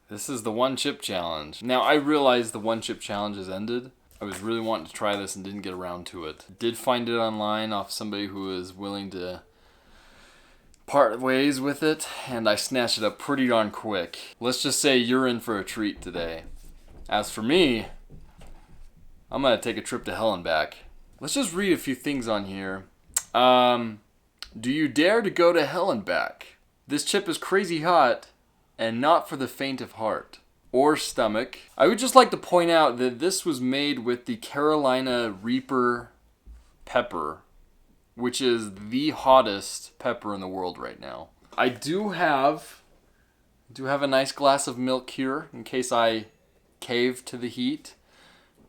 This is the one chip challenge. Now, I realize the one chip challenge has ended. I was really wanting to try this and didn't get around to it. Did find it online off somebody who is willing to part ways with it, and I snatched it up pretty darn quick. Let's just say you're in for a treat today. As for me, I'm gonna take a trip to hell and back. Let's just read a few things on here. Do you dare to go to hell and back? This chip is crazy hot and not for the faint of heart or stomach. I would just like to point out that this was made with the Carolina Reaper pepper, which is the hottest pepper in the world right now. I do have a nice glass of milk here in case I cave to the heat,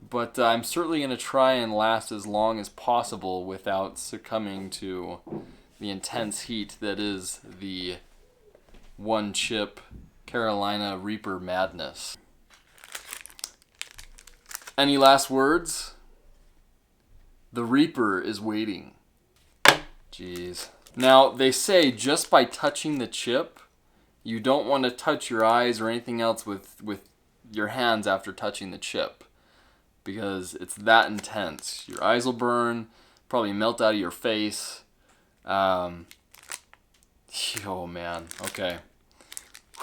but I'm certainly going to try and last as long as possible without succumbing to the intense heat that is the one chip Carolina Reaper madness. Any last words? The Reaper is waiting. Jeez. Now, they say just by touching the chip, you don't want to touch your eyes or anything else with your hands after touching the chip, because it's that intense. Your eyes will burn, probably melt out of your face. Oh man, okay.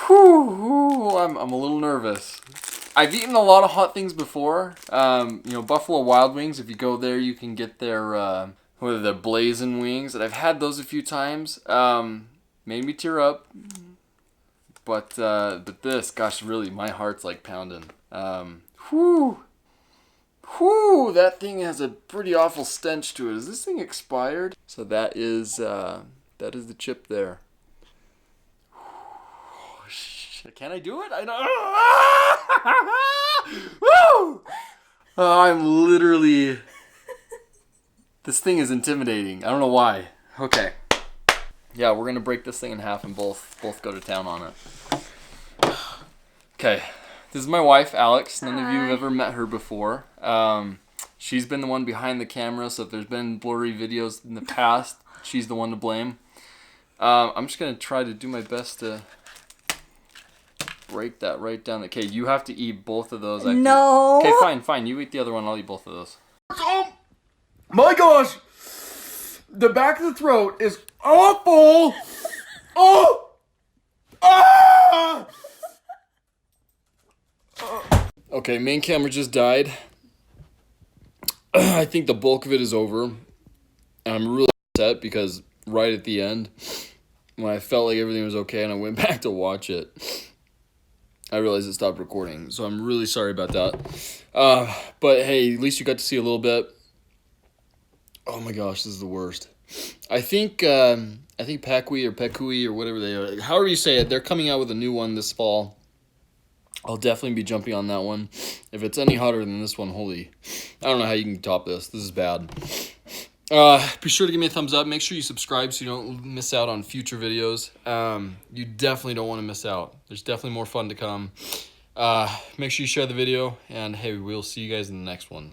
Whew, I'm a little nervous. I've eaten a lot of hot things before. Buffalo Wild Wings, if you go there, you can get their, what are the blazing wings, and I've had those a few times. Made me tear up. But this, gosh, really, my heart's like pounding. Whew, that thing has a pretty awful stench to it. Is this thing expired? So that is the chip there. Can I do it? I know. Woo! I'm literally. This thing is intimidating. I don't know why. Okay. Yeah, we're gonna break this thing in half and both go to town on it. Okay. This is my wife, Alex. None of you have ever met her before. She's been the one behind the camera, so if there's been blurry videos in the past, she's the one to blame. I'm just gonna try to do my best to break that right down. Okay, you have to eat both of those. No. Okay, fine. You eat the other one. I'll eat both of those. Oh my gosh! The back of the throat is awful! Oh! Ah! Okay, main camera just died. I think the bulk of it is over. And I'm really upset because right at the end, when I felt like everything was okay and I went back to watch it, I realized it stopped recording. So I'm really sorry about that. But hey, at least you got to see a little bit. Oh my gosh, this is the worst. I think Paqui or whatever they are, however you say it, they're coming out with a new one this fall. I'll definitely be jumping on that one. If it's any hotter than this one, holy, I don't know how you can top this. This is bad. Be sure to give me a thumbs up. Make sure you subscribe so you don't miss out on future videos. You definitely don't want to miss out. There's definitely more fun to come. Make sure you share the video, and hey, we'll see you guys in the next one.